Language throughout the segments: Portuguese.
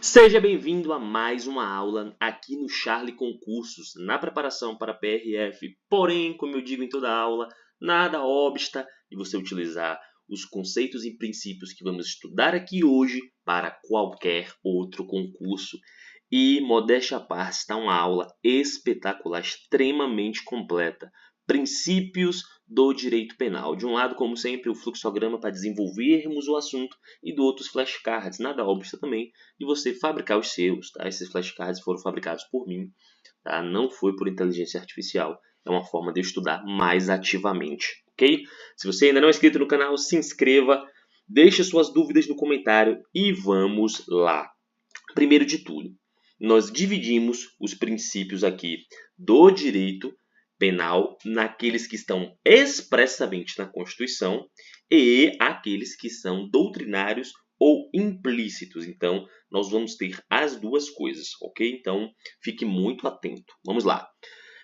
Seja bem-vindo a mais uma aula aqui no Charlie Concursos, na preparação para PRF. Porém, como eu digo em toda aula, nada obsta de você utilizar os conceitos e princípios que vamos estudar aqui hoje para qualquer outro concurso. E, modéstia à parte, está uma aula espetacular, extremamente completa. Princípios do direito penal. De um lado, como sempre, o fluxograma para desenvolvermos o assunto e do outro os flashcards. Nada obsta também de você fabricar os seus, tá? Esses flashcards foram fabricados por mim, tá? Não foi por inteligência artificial. É uma forma de eu estudar mais ativamente, ok? Se você ainda não é inscrito no canal, se inscreva, deixe suas dúvidas no comentário e vamos lá. Primeiro de tudo, nós dividimos os princípios aqui do direito penal naqueles que estão expressamente na Constituição e aqueles que são doutrinários ou implícitos. Então, nós vamos ter as duas coisas, ok? Então, fique muito atento. Vamos lá.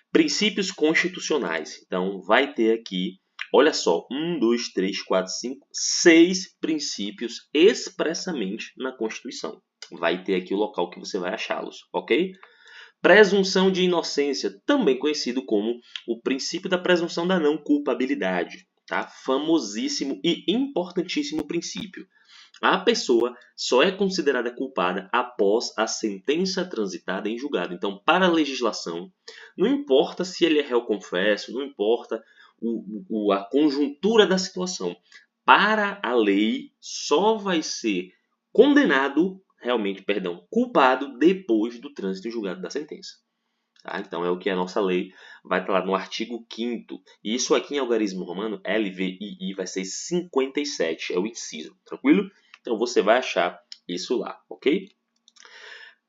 Princípios constitucionais. Então, vai ter aqui, olha só, 1, 2, 3, 4, 5, 6 princípios expressamente na Constituição. Vai ter aqui o local que você vai achá-los, ok? Presunção de inocência, também conhecido como o princípio da presunção da não culpabilidade, tá? Famosíssimo e importantíssimo princípio. A pessoa só é considerada culpada após a sentença transitada em julgado. Então, para a legislação, não importa se ele é réu confesso, não importa a conjuntura da situação. Para a lei, só vai ser condenado, culpado depois do trânsito em julgado da sentença. Tá? Então, é o que a nossa lei vai estar lá no artigo 5º. E isso aqui em algarismo romano, LVII, vai ser 57, é o inciso. Tranquilo? Então, você vai achar isso lá, ok?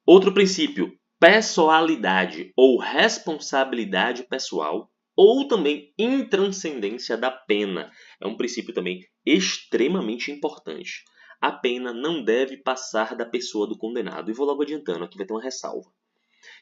Outro princípio, pessoalidade ou responsabilidade pessoal, ou também intranscendência da pena. É um princípio também extremamente importante. A pena não deve passar da pessoa do condenado. E vou logo adiantando, aqui vai ter uma ressalva.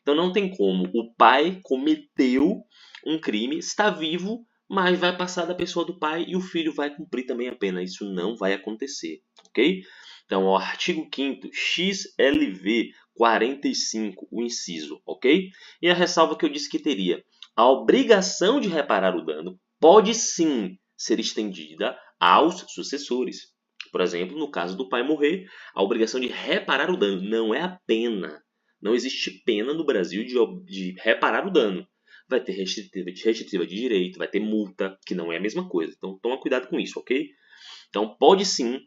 Então não tem como o pai cometeu um crime, está vivo, mas vai passar da pessoa do pai e o filho vai cumprir também a pena. Isso não vai acontecer, ok? Então, o artigo 5º, XLV 45, o inciso, ok? E a ressalva que eu disse que teria. A obrigação de reparar o dano pode sim ser estendida aos sucessores. Por exemplo, no caso do pai morrer, a obrigação de reparar o dano não é a pena. Não existe pena no Brasil de reparar o dano. Vai ter restritiva de direito, vai ter multa, que não é a mesma coisa. Então, toma cuidado com isso, ok? Então, pode sim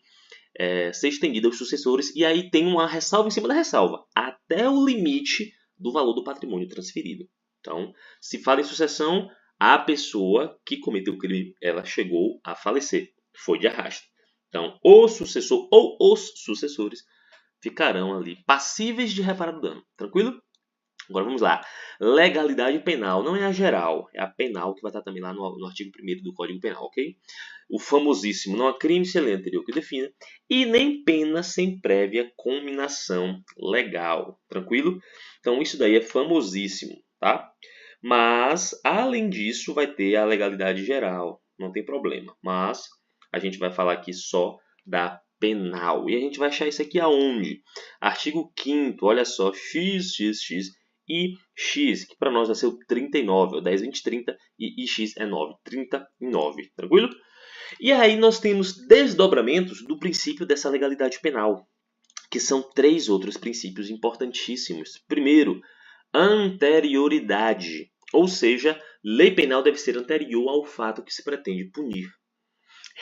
ser estendida aos sucessores. E aí tem uma ressalva em cima da ressalva. Até o limite do valor do patrimônio transferido. Então, se fala em sucessão, a pessoa que cometeu o crime, ela chegou a falecer. Foi de arrasto. Então, o sucessor ou os sucessores ficarão ali passíveis de reparar o dano. Tranquilo? Agora vamos lá. Legalidade penal. Não é a geral, é a penal que vai estar também lá no artigo 1º do Código Penal, ok? O famosíssimo não há crime sem lei anterior que defina e nem pena sem prévia cominação legal. Tranquilo? Então isso daí é famosíssimo, tá? Mas, além disso, vai ter a legalidade geral. Não tem problema. Mas a gente vai falar aqui só da penal. E a gente vai achar isso aqui aonde? Artigo 5º, olha só, x e x, que para nós vai ser o 39, o 10, 20, 30, e x é 9, 39, tranquilo? E aí nós temos desdobramentos do princípio dessa legalidade penal, que são 3 outros princípios importantíssimos. Primeiro, anterioridade, ou seja, lei penal deve ser anterior ao fato que se pretende punir.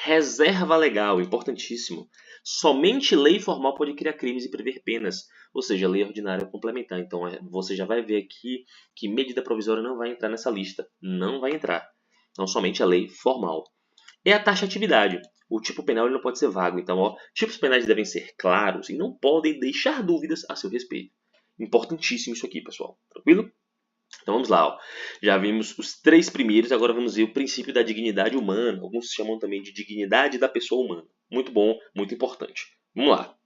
Reserva legal, importantíssimo. Somente lei formal pode criar crimes e prever penas, ou seja, lei ordinária complementar. Então, você já vai ver aqui que medida provisória não vai entrar nessa lista. Não vai entrar. Então, somente a lei formal. E a taxatividade. O tipo penal ele não pode ser vago. Então, tipos penais devem ser claros e não podem deixar dúvidas a seu respeito. Importantíssimo isso aqui, pessoal. Tranquilo? Então vamos lá, já vimos os 3 primeiros, agora vamos ver o princípio da dignidade humana, alguns chamam também de dignidade da pessoa humana. Muito bom, muito importante. Vamos lá.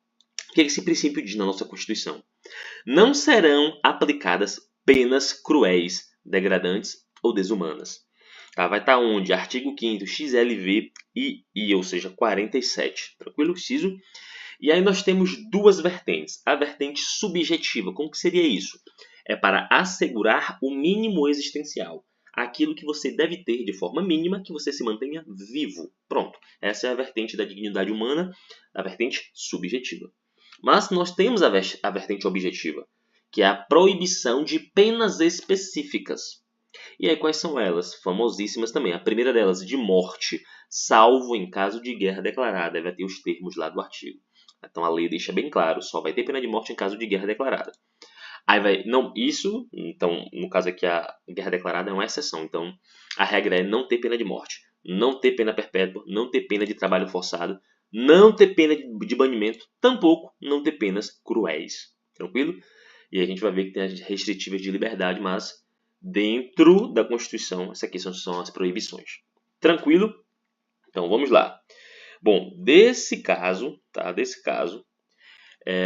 O que esse princípio diz na nossa Constituição? Não serão aplicadas penas cruéis, degradantes ou desumanas. Tá? Vai estar onde? Artigo 5º, XLV ou seja, 47. Tranquilo? Inciso. E aí nós temos duas vertentes. A vertente subjetiva, como que seria isso? É para assegurar o mínimo existencial. Aquilo que você deve ter de forma mínima que você se mantenha vivo. Pronto. Essa é a vertente da dignidade humana, a vertente subjetiva. Mas nós temos a vertente objetiva, que é a proibição de penas específicas. E aí quais são elas? Famosíssimas também. A primeira delas, de morte, salvo em caso de guerra declarada. Vai ter os termos lá do artigo. Então a lei deixa bem claro, só vai ter pena de morte em caso de guerra declarada. Aí vai, não, isso, então, no caso aqui a guerra declarada é uma exceção. Então, a regra é não ter pena de morte, não ter pena perpétua, não ter pena de trabalho forçado, não ter pena de banimento, tampouco não ter penas cruéis. Tranquilo? E a gente vai ver que tem as restritivas de liberdade, mas dentro da Constituição, essas aqui são as proibições. Tranquilo? Então, vamos lá. Bom, desse caso,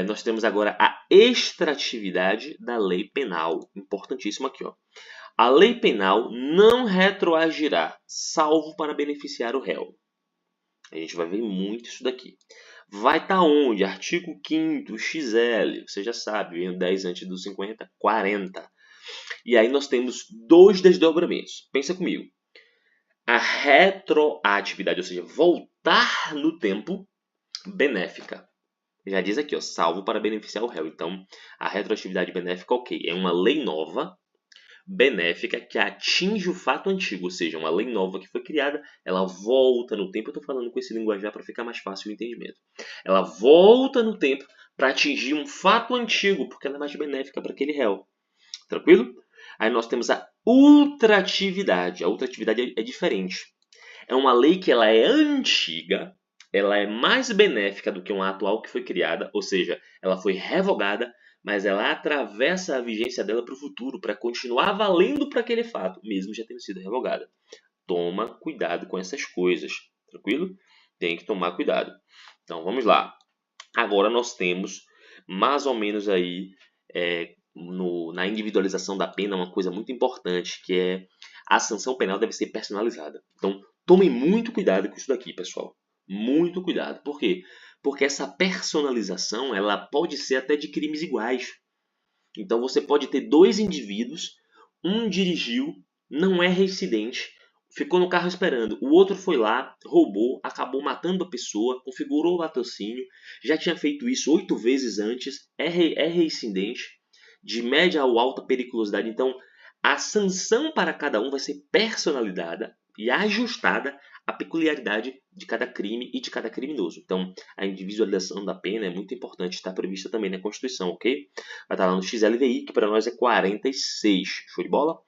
nós temos agora a extratividade da lei penal. Importantíssimo aqui, ó. A lei penal não retroagirá, salvo para beneficiar o réu. A gente vai ver muito isso daqui. Vai estar onde? Artigo 5º, XL. Você já sabe, vem o 10 antes do 50, 40. E aí nós temos dois desdobramentos. Pensa comigo. A retroatividade, ou seja, voltar no tempo, benéfica. Já diz aqui, ó, salvo para beneficiar o réu. Então, a retroatividade benéfica, ok, é uma lei nova, benéfica, que atinge o fato antigo, ou seja, uma lei nova que foi criada, ela volta no tempo. Eu estou falando com esse linguajar para ficar mais fácil o entendimento. Ela volta no tempo para atingir um fato antigo, porque ela é mais benéfica para aquele réu. Tranquilo? Aí nós temos a ultratividade. A ultratividade é diferente. É uma lei que ela é antiga, ela é mais benéfica do que uma atual que foi criada, ou seja, ela foi revogada, mas ela atravessa a vigência dela para o futuro, para continuar valendo para aquele fato, mesmo já tendo sido revogada. Toma cuidado com essas coisas, tranquilo? Tem que tomar cuidado. Então, vamos lá. Agora nós temos, mais ou menos aí, na individualização da pena, uma coisa muito importante, que é a sanção penal deve ser personalizada. Então, tomem muito cuidado com isso daqui, pessoal. Muito cuidado. Por quê? Porque essa personalização ela pode ser até de crimes iguais. Então, você pode ter dois indivíduos, um dirigiu, não é reincidente, ficou no carro esperando, o outro foi lá, roubou, acabou matando a pessoa, configurou o latrocínio, já tinha feito isso 8 vezes antes, é reincidente, de média ou alta periculosidade. Então, a sanção para cada um vai ser personalizada e ajustada à peculiaridade de cada crime e de cada criminoso. Então, a individualização da pena é muito importante, está prevista também na Constituição, ok? Vai estar lá no XLVI, que para nós é 46. Show de bola?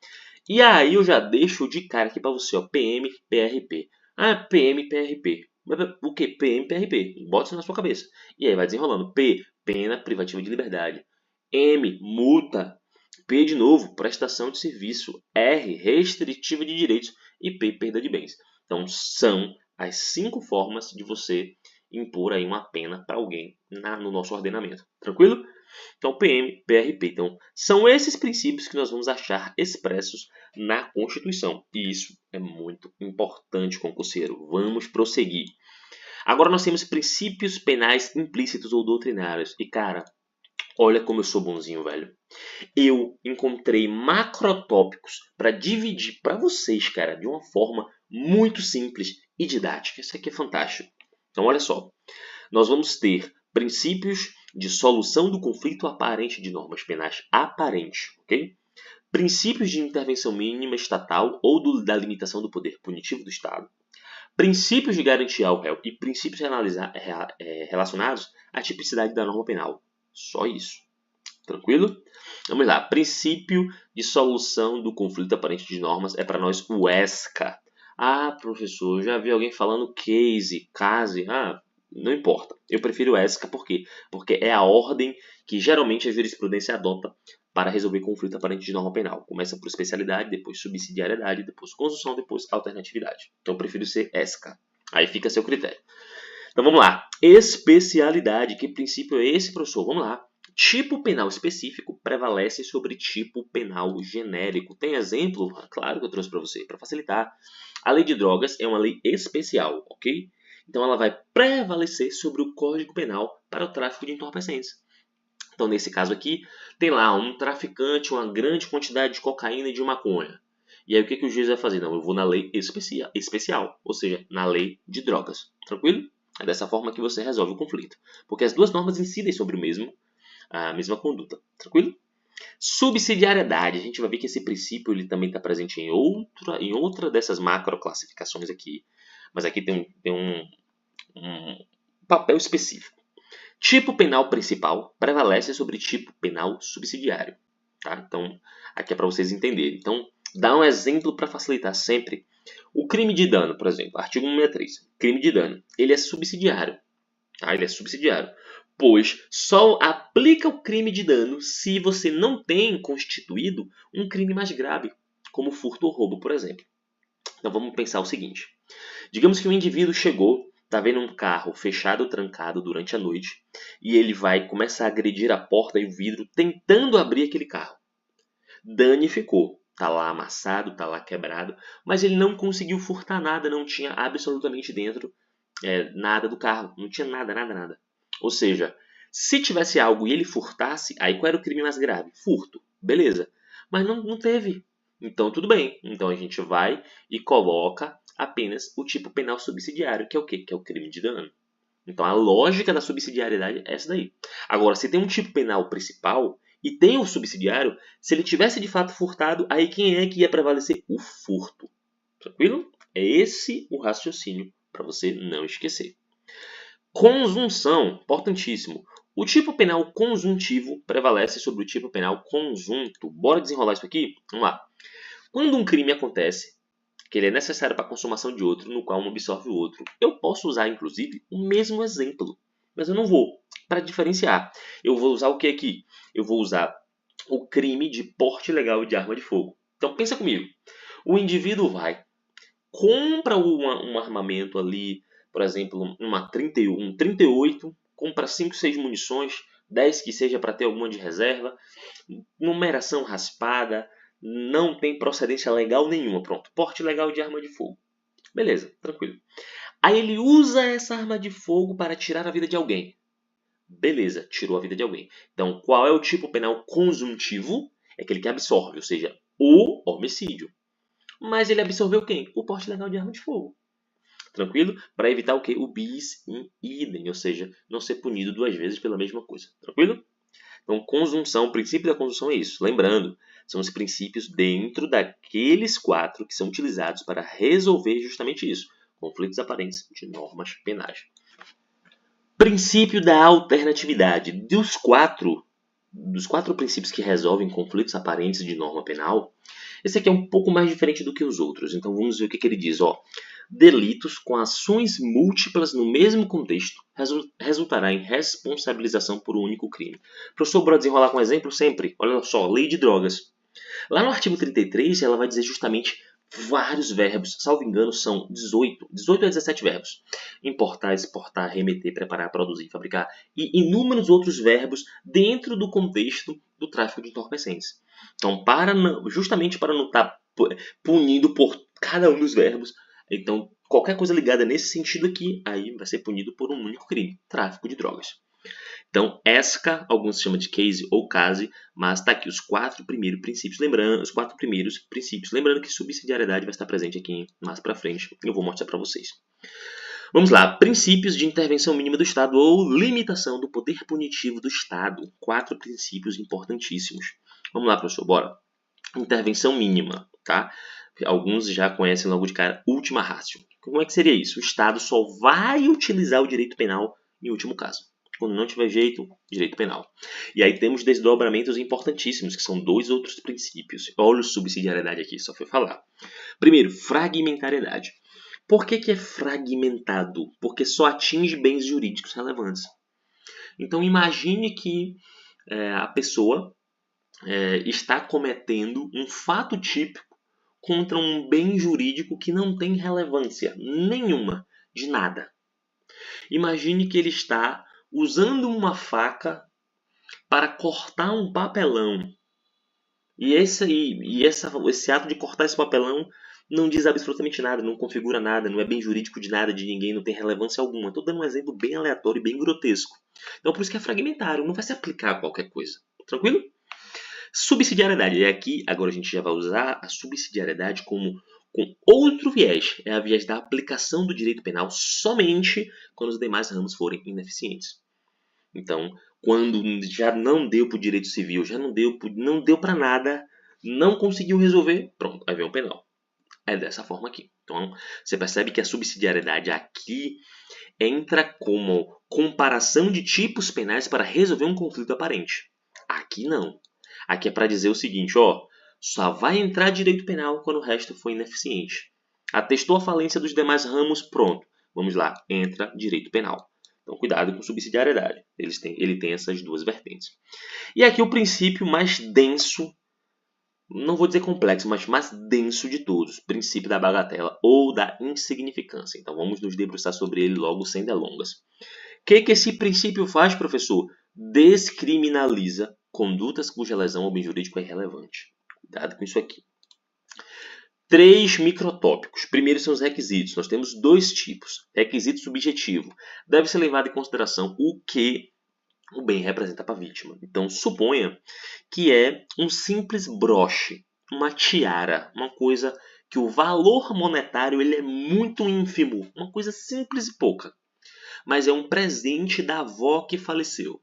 E aí eu já deixo de cara aqui para você, ó, PM, PRP. Ah, PM, PRP. O que? PM, PRP. Bota isso na sua cabeça. E aí vai desenrolando. P, pena privativa de liberdade. M, multa. P de novo, prestação de serviço. R, restritiva de direitos. E P, perda de bens. Então, são as 5 formas de você impor aí uma pena para alguém no nosso ordenamento. Tranquilo? Então, PM, PRP. Então, são esses princípios que nós vamos achar expressos na Constituição. E isso é muito importante, concurseiro. Vamos prosseguir. Agora nós temos princípios penais implícitos ou doutrinários. E, cara, olha como eu sou bonzinho, velho. Eu encontrei macrotópicos para dividir para vocês, cara, de uma forma muito simples e didática. Isso aqui é fantástico. Então, olha só. Nós vamos ter princípios de solução do conflito aparente de normas penais aparente, ok? Princípios de intervenção mínima estatal ou da limitação do poder punitivo do Estado. Princípios de garantia ao réu e princípios relacionados à tipicidade da norma penal. Só isso. Tranquilo? Vamos lá. Princípio de solução do conflito aparente de normas é para nós o ESCA. Ah, professor, já vi alguém falando case. Ah, não importa. Eu prefiro ESCA por quê? Porque é a ordem que geralmente a jurisprudência adota para resolver conflito aparente de norma penal. Começa por especialidade, depois subsidiariedade, depois conjunção, depois alternatividade. Então eu prefiro ser ESCA. Aí fica a seu critério. Então vamos lá. Especialidade. Que princípio é esse, professor? Vamos lá. Tipo penal específico prevalece sobre tipo penal genérico. Tem exemplo? Claro que eu trouxe para você, para facilitar. A lei de drogas é uma lei especial, ok? Então ela vai prevalecer sobre o Código Penal para o tráfico de entorpecentes. Então, nesse caso aqui, tem lá um traficante, uma grande quantidade de cocaína e de maconha. E aí o que o juiz vai fazer? Não, eu vou na lei especial, ou seja, na lei de drogas. Tranquilo? É dessa forma que você resolve o conflito. Porque as duas normas incidem sobre a mesma conduta. Tranquilo? Subsidiariedade. A gente vai ver que esse princípio ele também está presente em outra dessas macroclassificações aqui. Mas aqui tem um papel específico. Tipo penal principal prevalece sobre tipo penal subsidiário. Tá? Então, aqui é para vocês entenderem. Então, dá um exemplo para facilitar sempre. O crime de dano, por exemplo, artigo 163. Crime de dano, ele é subsidiário. Tá? Ele é subsidiário. Pois só aplica o crime de dano se você não tem constituído um crime mais grave, como furto ou roubo, por exemplo. Então, vamos pensar o seguinte. Digamos que um indivíduo chegou, está vendo um carro fechado ou trancado durante a noite e ele vai começar a agredir a porta e o vidro tentando abrir aquele carro. Danificou. Está lá amassado, está lá quebrado, mas ele não conseguiu furtar nada, não tinha absolutamente dentro nada do carro. Não tinha nada. Ou seja, se tivesse algo e ele furtasse, aí qual era o crime mais grave? Furto. Beleza. Mas não teve. Então tudo bem. Então a gente vai e coloca apenas o tipo penal subsidiário, que é o quê? Que é o crime de dano. Então a lógica da subsidiariedade é essa daí. Agora, se tem um tipo penal principal e tem o subsidiário, se ele tivesse de fato furtado, aí quem é que ia prevalecer? O furto. Tranquilo? É esse o raciocínio para você não esquecer. Conjunção, importantíssimo. O tipo penal conjuntivo prevalece sobre o tipo penal conjunto. Bora desenrolar isso aqui? Vamos lá. Quando um crime acontece, que ele é necessário para a consumação de outro, no qual um absorve o outro, eu posso usar, inclusive, o mesmo exemplo. Mas eu não vou. Para diferenciar, eu vou usar o que aqui? Eu vou usar o crime de porte ilegal de arma de fogo. Então, pensa comigo. O indivíduo vai, compra um armamento ali, por exemplo, uma 38, compra 5, 6 munições, 10 que seja para ter alguma de reserva, numeração raspada, não tem procedência legal nenhuma. Pronto, porte legal de arma de fogo. Beleza, tranquilo. Aí ele usa essa arma de fogo para tirar a vida de alguém. Beleza, tirou a vida de alguém. Então, qual é o tipo penal conjuntivo? É aquele que absorve, ou seja, o homicídio. Mas ele absorveu quem? O porte legal de arma de fogo. Tranquilo? Para evitar o quê? O bis in idem, ou seja, não ser punido duas vezes pela mesma coisa. Tranquilo? Então, conjunção, o princípio da conjunção é isso. Lembrando, são os princípios dentro daqueles 4 que são utilizados para resolver justamente isso. Conflitos aparentes de normas penais. Princípio da alternatividade. Dos quatro princípios que resolvem conflitos aparentes de norma penal, esse aqui é um pouco mais diferente do que os outros. Então vamos ver o que ele diz. Delitos com ações múltiplas no mesmo contexto resultará em responsabilização por um único crime. Professor, bora desenrolar com um exemplo sempre? Olha só, lei de drogas. Lá no artigo 33, ela vai dizer justamente vários verbos. Salvo engano, são 18 a 17 verbos. Importar, exportar, remeter, preparar, produzir, fabricar e inúmeros outros verbos dentro do contexto do tráfico de entorpecentes. Então, justamente para não estar punido por cada um dos verbos, então qualquer coisa ligada nesse sentido aqui, aí vai ser punido por um único crime, tráfico de drogas. Então, ESCA, alguns chamam de case ou case, mas está aqui os 4 primeiros princípios. Lembrando que subsidiariedade vai estar presente aqui mais para frente. Eu vou mostrar para vocês. Vamos lá. Princípios de intervenção mínima do Estado ou limitação do poder punitivo do Estado. 4 princípios importantíssimos. Vamos lá, professor, bora. Intervenção mínima, tá? Alguns já conhecem logo de cara, ultima ratio. Como é que seria isso? O Estado só vai utilizar o direito penal em último caso. Quando não tiver jeito, direito penal. E aí temos desdobramentos importantíssimos, que são 2 outros princípios. Olha a subsidiariedade aqui, só foi falar. Primeiro, fragmentariedade. Por que é fragmentado? Porque só atinge bens jurídicos relevantes. Então imagine que a pessoa está cometendo um fato típico contra um bem jurídico que não tem relevância nenhuma, de nada. Imagine que ele está usando uma faca para cortar um papelão. E esse ato de cortar esse papelão não diz absolutamente nada, não configura nada, não é bem jurídico de nada, de ninguém, não tem relevância alguma. Estou dando um exemplo bem aleatório e bem grotesco. Então, por isso que é fragmentário, não vai se aplicar a qualquer coisa. Tranquilo? Subsidiariedade. E aqui, agora a gente já vai usar a subsidiariedade com outro viés. É a viés da aplicação do direito penal somente quando os demais ramos forem ineficientes. Então, quando já não deu para o direito civil, já não deu para nada, não conseguiu resolver, pronto, aí vem o penal. É dessa forma aqui. Então, você percebe que a subsidiariedade aqui entra como comparação de tipos penais para resolver um conflito aparente. Aqui não. Aqui é para dizer o seguinte, ó, só vai entrar direito penal quando o resto for ineficiente. Atestou a falência dos demais ramos, pronto. Vamos lá, entra direito penal. Então, cuidado com subsidiariedade. Ele tem essas duas vertentes. E aqui o princípio mais denso, não vou dizer complexo, mas mais denso de todos, princípio da bagatela ou da insignificância. Então vamos nos debruçar sobre ele logo sem delongas. O que esse princípio faz, professor? Descriminaliza condutas cuja lesão ao bem jurídico é irrelevante. Cuidado com isso aqui. 3 microtópicos. Primeiro são os requisitos. Nós temos 2 tipos. Requisito subjetivo. Deve ser levado em consideração o que o bem representa para a vítima. Então, suponha que é um simples broche, uma tiara, uma coisa que o valor monetário ele é muito ínfimo, uma coisa simples e pouca. Mas é um presente da avó que faleceu.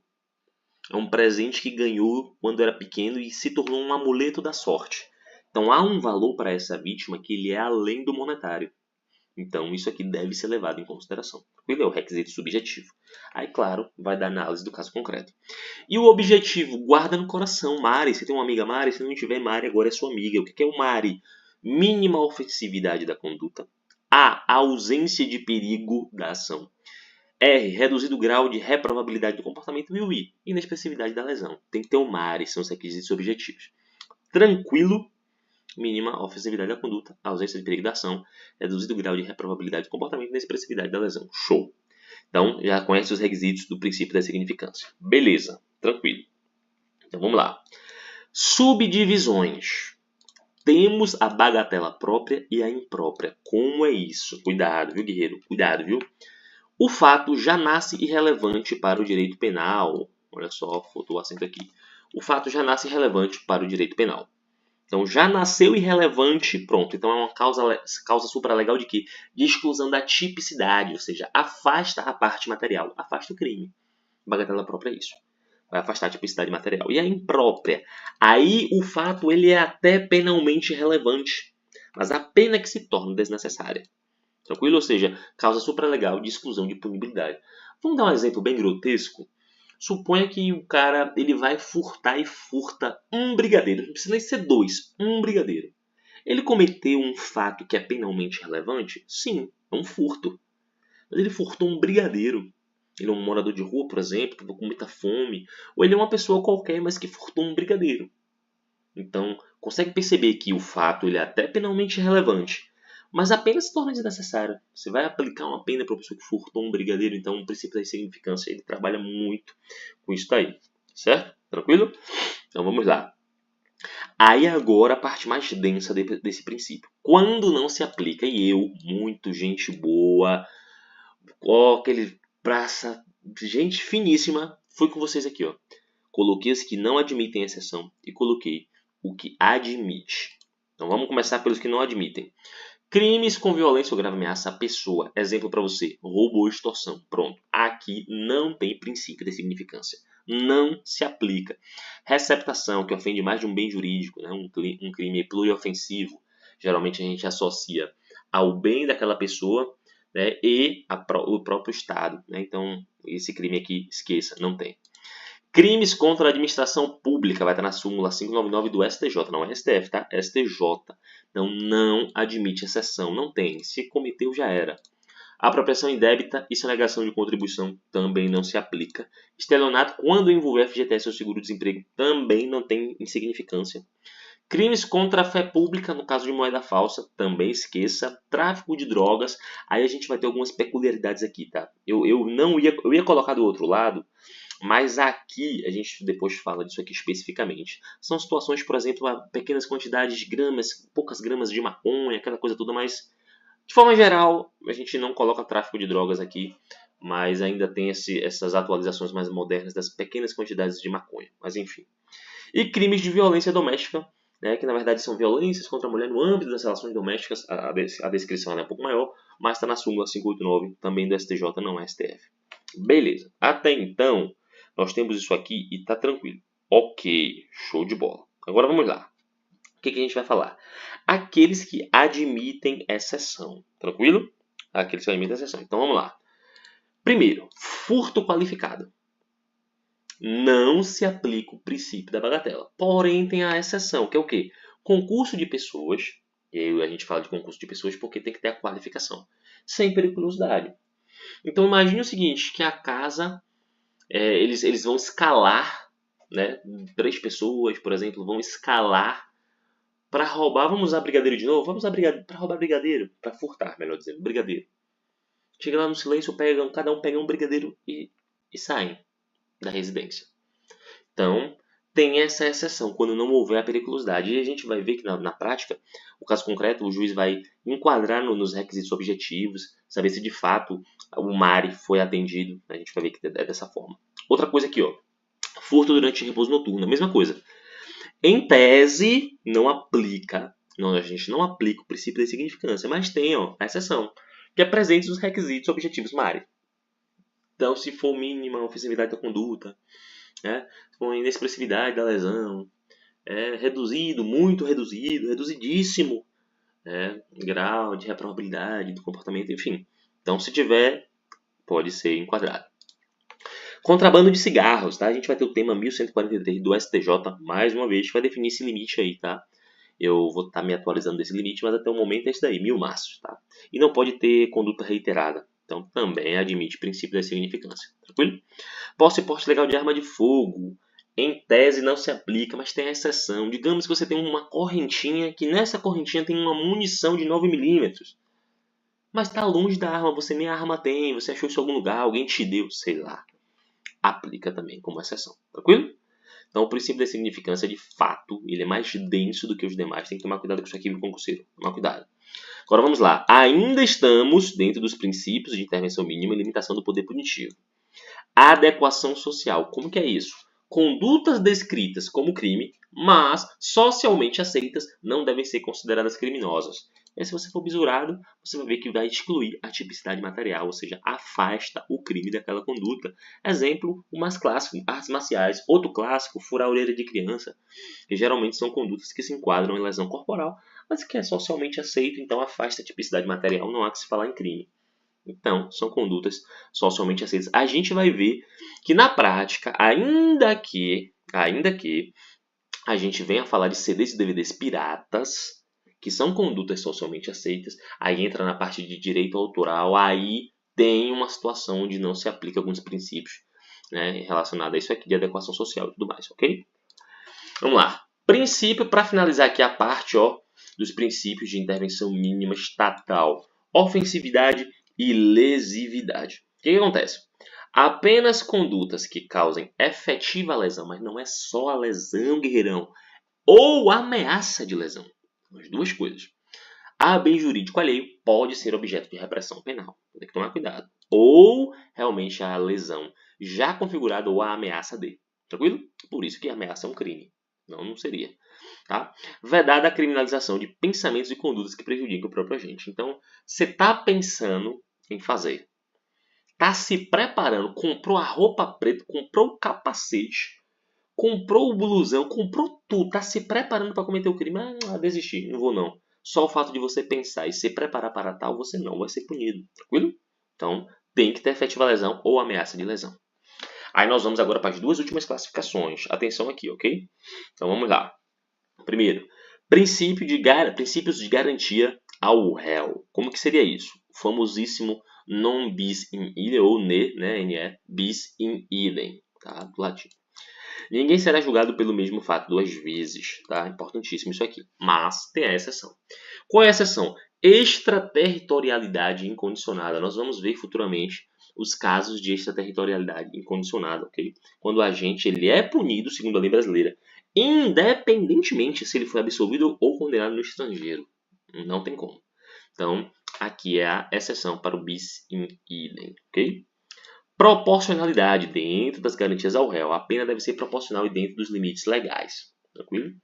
É um presente que ganhou quando era pequeno e se tornou um amuleto da sorte. Então, há um valor para essa vítima que ele é além do monetário. Então, isso aqui deve ser levado em consideração. Ele é o requisito subjetivo. Aí, claro, vai dar análise do caso concreto. E o objetivo, guarda no coração. Mari, você tem uma amiga Mari? Se não tiver Mari, agora é sua amiga. O que é o Mari? Mínima ofensividade da conduta. A. Ausência de perigo da ação. R. Reduzido grau de reprovabilidade do comportamento. E o I. Inexpressividade da lesão. Tem que ter o Mari, são os requisitos objetivos. Tranquilo. Mínima ofensividade da conduta, ausência de perigo da ação, reduzido grau de reprovabilidade do comportamento e inexpressividade da lesão. Show! Então, já conhece os requisitos do princípio da significância. Beleza, tranquilo. Então, vamos lá. Subdivisões. Temos a bagatela própria e a imprópria. Como é isso? Cuidado, viu, guerreiro? Cuidado, viu? O fato já nasce irrelevante para o direito penal. Olha só, faltou o acento aqui. O fato já nasce irrelevante para o direito penal. Então, já nasceu irrelevante, pronto. Então, é uma causa supralegal de quê? De exclusão da tipicidade, ou seja, afasta a parte material, afasta o crime. Bagatela própria é isso. Vai afastar a tipicidade material. E a imprópria? Aí, o fato ele é até penalmente relevante, mas a pena que se torna desnecessária. Tranquilo? Ou seja, causa supralegal de exclusão de punibilidade. Vamos dar um exemplo bem grotesco? Suponha que o cara ele vai furtar e furta um brigadeiro. Não precisa nem ser 2, um brigadeiro. Ele cometeu um fato que é penalmente relevante? Sim, é um furto. Mas ele furtou um brigadeiro. Ele é um morador de rua, por exemplo, que estava com muita fome. Ou ele é uma pessoa qualquer, mas que furtou um brigadeiro. Então, consegue perceber que o fato ele é até penalmente relevante, mas a pena se torna desnecessária. Você vai aplicar uma pena para a pessoa que furtou um brigadeiro, então o princípio da insignificância ele trabalha muito com isso daí, certo? Tranquilo? Então vamos lá. Aí agora a parte mais densa desse princípio. Quando não se aplica, e eu, muito gente boa, aquele praça, gente finíssima, fui com vocês aqui, ó. Coloquei os que não admitem exceção e coloquei o que admite. Então vamos começar pelos que não admitem. Crimes com violência ou grave ameaça à pessoa. Exemplo para você, roubo ou extorsão. Pronto. Aqui não tem princípio de significância. Não se aplica. Receptação, que ofende mais de um bem jurídico, né? Um crime pluriofensivo. Geralmente a gente associa ao bem daquela pessoa, né? E o próprio Estado. Né? Então, esse crime aqui, esqueça, não tem. Crimes contra a administração pública, vai estar na súmula 599 do STJ, não é STF, tá? STJ. Então, não admite exceção, não tem. Se cometeu, já era. Apropriação indébita e sonegação de contribuição também não se aplica. Estelionato, quando envolver FGTS ou seguro-desemprego, também não tem insignificância. Crimes contra a fé pública, no caso de moeda falsa, também esqueça. Tráfico de drogas, aí a gente vai ter algumas peculiaridades aqui, tá? Eu ia colocar do outro lado, Mas aqui, a gente depois fala disso aqui especificamente. São situações, por exemplo, a pequenas quantidades de gramas, poucas gramas de maconha, aquela coisa toda, mas de forma geral, a gente não coloca tráfico de drogas aqui, mas ainda tem essas atualizações mais modernas das pequenas quantidades de maconha. Mas enfim. E crimes de violência doméstica, né, que na verdade são violências contra a mulher no âmbito das relações domésticas. A descrição é um pouco maior, mas está na súmula 589, também do STJ, não é STF. Beleza. Até então, nós temos isso aqui e tá tranquilo. Ok, show de bola. Agora vamos lá. O que a gente vai falar? Aqueles que admitem exceção. Tranquilo? Aqueles que admitem exceção. Então vamos lá. Primeiro, furto qualificado. Não se aplica o princípio da bagatela. Porém, tem a exceção, que é o quê? Concurso de pessoas. E aí a gente fala de concurso de pessoas porque tem que ter a qualificação. Sem periculosidade. Então imagine o seguinte, que a casa, eles vão escalar, né? 3 pessoas, por exemplo, vão escalar para roubar. Vamos usar brigadeiro de novo? Vamos usar brigadeiro para roubar brigadeiro, para furtar, melhor dizendo, brigadeiro. Chega lá no silêncio, cada um pega um brigadeiro e saem da residência. Então, tem essa exceção, quando não houver a periculosidade. E a gente vai ver que na prática, o caso concreto, o juiz vai enquadrar nos requisitos objetivos, saber se de fato o MARI foi atendido. A gente vai ver que é dessa forma. Outra coisa aqui, ó, furto durante repouso noturno, a mesma coisa. Em tese, não aplica, a gente não aplica o princípio da insignificância, mas tem a exceção, que é presente nos requisitos objetivos MARI. Então, se for mínima a ofensividade da conduta, né, se for inexpressividade da lesão, reduzido, muito reduzido, reduzidíssimo, grau de reprovabilidade do comportamento, enfim. Então, se tiver, pode ser enquadrado. Contrabando de cigarros, tá? A gente vai ter o tema 1143 do STJ, mais uma vez, que vai definir esse limite aí, tá? Eu vou estar me atualizando desse limite, mas até o momento é esse daí, 1000 maços, tá? E não pode ter conduta reiterada. Então, também admite o princípio da insignificância. Tranquilo? Posse e porte legal de arma de fogo. Em tese não se aplica, mas tem a exceção. Digamos que você tem uma correntinha, que nessa correntinha tem uma munição de 9mm. Mas está longe da arma, você nem a arma tem, você achou isso em algum lugar, alguém te deu, sei lá. Aplica também como exceção. Tranquilo? Então o princípio da insignificância, de fato, ele é mais denso do que os demais. Tem que tomar cuidado com isso aqui, meu concurseiro. Tomar cuidado. Agora vamos lá. Ainda estamos dentro dos princípios de intervenção mínima e limitação do poder punitivo. Adequação social. Como que é isso? Condutas descritas como crime, mas socialmente aceitas, não devem ser consideradas criminosas. E se você for bisurado, você vai ver que vai excluir a tipicidade material, ou seja, afasta o crime daquela conduta. Exemplo, o mais clássico, artes marciais. Outro clássico, furar a orelha de criança. Que geralmente são condutas que se enquadram em lesão corporal, mas que é socialmente aceito, então afasta a tipicidade material, não há que se falar em crime. Então, são condutas socialmente aceitas. A gente vai ver que na prática, ainda que a gente venha a falar de CDs e DVDs piratas, que são condutas socialmente aceitas, aí entra na parte de direito autoral, aí tem uma situação onde não se aplica alguns princípios, né, relacionados a isso aqui de adequação social e tudo mais, ok? Vamos lá. Princípio, para finalizar aqui a parte dos princípios de intervenção mínima estatal. Ofensividade e lesividade. O que acontece? Apenas condutas que causem efetiva lesão, mas não é só a lesão, guerreirão, ou ameaça de lesão. As duas coisas. A bem jurídico alheio pode ser objeto de repressão penal. Tem que tomar cuidado. Ou realmente a lesão já configurada ou a ameaça de. Tranquilo? Por isso que a ameaça é um crime. Não seria. Tá? Vedada a criminalização de pensamentos e condutas que prejudicam o próprio agente. Então, você está pensando em fazer. Está se preparando, comprou a roupa preta, comprou o capacete, comprou o blusão, comprou tudo, está se preparando para cometer o crime. Desistir, não vou não. Só o fato de você pensar e se preparar para tal, você não vai ser punido. Tranquilo? Então, tem que ter efetiva lesão ou ameaça de lesão. Aí nós vamos agora para as duas últimas classificações. Atenção aqui, ok? Então vamos lá. Primeiro, princípios de garantia ao réu. Como que seria isso? O famosíssimo non bis in idem, ou ne, bis in idem, tá? Do latim. Ninguém será julgado pelo mesmo fato duas vezes, tá? Importantíssimo isso aqui. Mas tem a exceção. Qual é a exceção? Extraterritorialidade incondicionada. Nós vamos ver futuramente os casos de extraterritorialidade incondicionada, ok? Quando o agente ele é punido segundo a lei brasileira, independentemente se ele foi absolvido ou condenado no estrangeiro. Não tem como. Então, aqui é a exceção para o bis in idem, ok? Proporcionalidade dentro das garantias ao réu. A pena deve ser proporcional e dentro dos limites legais. Tranquilo?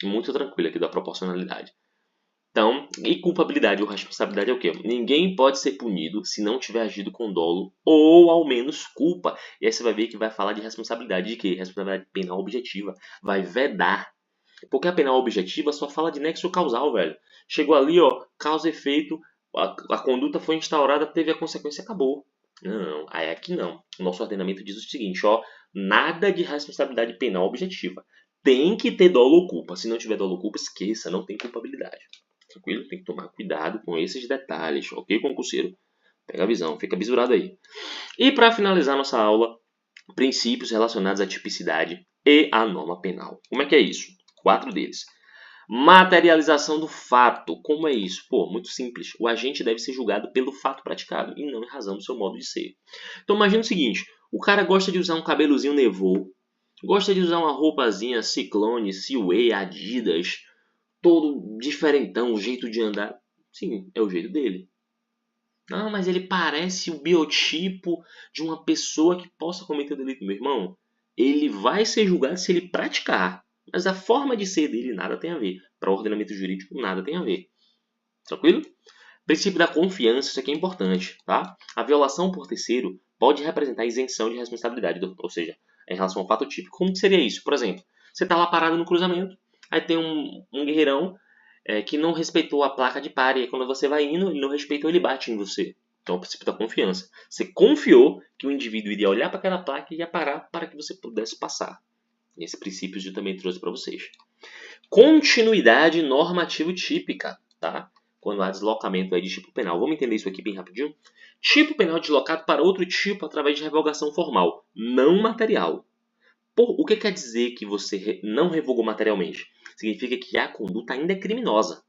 Muito tranquilo aqui da proporcionalidade. Então, e culpabilidade ou responsabilidade é o quê? Ninguém pode ser punido se não tiver agido com dolo ou ao menos culpa. E aí você vai ver que vai falar de responsabilidade de quê? Responsabilidade penal objetiva. Vai vedar. Porque a penal objetiva só fala de nexo causal, velho. Chegou ali, ó, causa e efeito, a conduta foi instaurada, teve a consequência, acabou. Não, aí aqui não. O nosso ordenamento diz o seguinte, ó, nada de responsabilidade penal objetiva. Tem que ter dolo ou culpa. Se não tiver dolo ou culpa, esqueça, não tem culpabilidade. Tranquilo? Tem que tomar cuidado com esses detalhes, ok, concurseiro? Pega a visão, fica bisurado aí. E para finalizar nossa aula, princípios relacionados à tipicidade e à norma penal. Como é que é isso? 4 deles. Materialização do fato. Como é isso? Pô, muito simples. O agente deve ser julgado pelo fato praticado e não em razão do seu modo de ser. Então imagina o seguinte, o cara gosta de usar um cabelozinho nevô, gosta de usar uma roupazinha Ciclone, Seaway, Adidas, todo diferentão, o jeito de andar. Sim, é o jeito dele. Não, mas ele parece o biotipo de uma pessoa que possa cometer o delito, meu irmão. Ele vai ser julgado se ele praticar. Mas a forma de ser dele nada tem a ver. Para o ordenamento jurídico, nada tem a ver. Tranquilo? Princípio da confiança, isso aqui é importante, tá? A violação por terceiro pode representar isenção de responsabilidade, ou seja, em relação ao fato típico. Como que seria isso? Por exemplo, você está lá parado no cruzamento, aí tem um guerreirão que não respeitou a placa de pare, e quando você vai indo, ele não respeitou, ele bate em você. Então é o princípio da confiança. Você confiou que o indivíduo iria olhar para aquela placa e ia parar para que você pudesse passar. Esse princípio eu também trouxe para vocês. Continuidade normativo típica, tá? Quando há deslocamento aí de tipo penal. Vamos entender isso aqui bem rapidinho? Tipo penal deslocado para outro tipo através de revogação formal, não material. O que quer dizer que você não revogou materialmente? Significa que a conduta ainda é criminosa,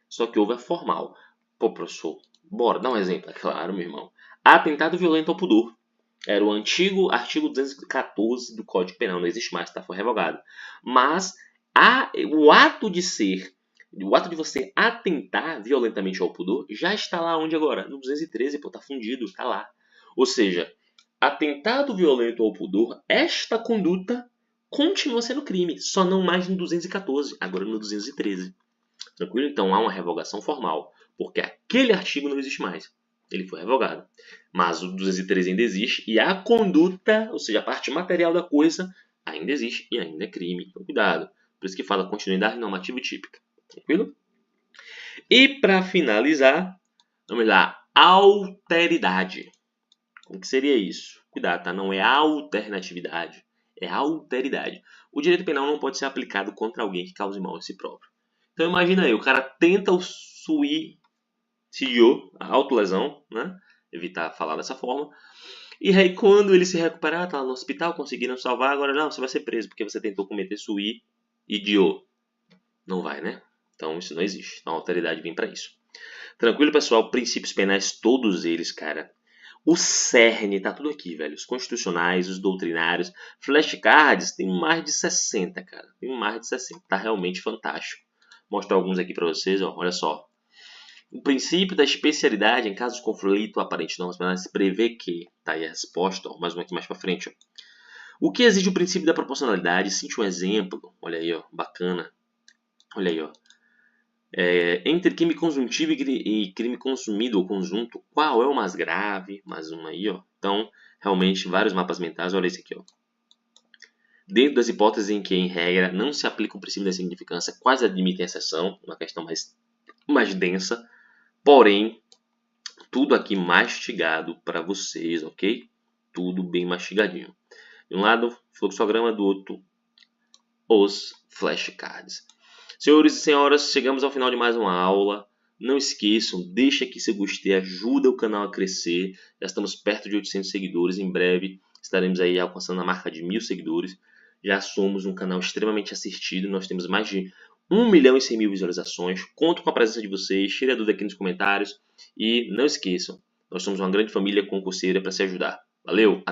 só que houve a formal. Pô, professor, bora, dá um exemplo. É claro, meu irmão. Atentado violento ao pudor. Era o antigo artigo 214 do Código Penal, não existe mais, tá? Foi revogado. Mas o ato de você atentar violentamente ao pudor já está lá onde agora? No 213, pô, tá fundido, tá lá. Ou seja, atentado violento ao pudor, esta conduta continua sendo crime, só não mais no 214, agora no 213. Tranquilo? Então há uma revogação formal, porque aquele artigo não existe mais. Ele foi revogado. Mas o 213 ainda existe e a conduta, ou seja, a parte material da coisa, ainda existe e ainda é crime. Então cuidado. Por isso que fala continuidade normativa e típica. Tranquilo? E para finalizar, vamos lá. Alteridade. Como que seria isso? Cuidado, tá? Não é alternatividade, é alteridade. O direito penal não pode ser aplicado contra alguém que cause mal a si próprio. Então imagina aí, o cara tenta o suicídio, a autolesão, né? Evitar falar dessa forma. E aí quando ele se recuperar, tá lá no hospital, conseguiram salvar, agora não, você vai ser preso porque você tentou cometer suicídio. Não vai, né? Então isso não existe. Então a alteridade vem para isso. Tranquilo, pessoal? Princípios penais, todos eles, cara. O cerne tá tudo aqui, velho. Os constitucionais, os doutrinários. Flashcards tem mais de 60, cara. Tem mais de 60. Tá realmente fantástico. Vou mostrar alguns aqui para vocês, ó. Olha só. O princípio da especialidade em casos de conflito aparente de normas penais prevê que, tá aí a resposta, ó, mais uma aqui mais para frente, ó. O que exige o princípio da proporcionalidade? Cite um exemplo. Olha aí, ó, bacana. Olha aí, ó. Entre crime conjuntivo e crime consumido ou conjunto, qual é o mais grave? Mais uma aí, ó. Então, realmente, vários mapas mentais. Olha esse aqui, ó. Dentro das hipóteses em que, em regra, não se aplica o princípio da significância, quais admitem exceção, uma questão mais densa, porém, tudo aqui mastigado para vocês, ok? Tudo bem mastigadinho. De um lado, fluxograma, do outro, os flashcards. Senhores e senhoras, chegamos ao final de mais uma aula. Não esqueçam, deixa aqui seu gostei, ajuda o canal a crescer. Já estamos perto de 800 seguidores. Em breve estaremos aí alcançando a marca de 1000 seguidores. Já somos um canal extremamente assistido. Nós temos mais de 1.100.000 visualizações. Conto com a presença de vocês. Tire a dúvida aqui nos comentários. E não esqueçam, Nós somos uma grande família concurseira para se ajudar. Valeu!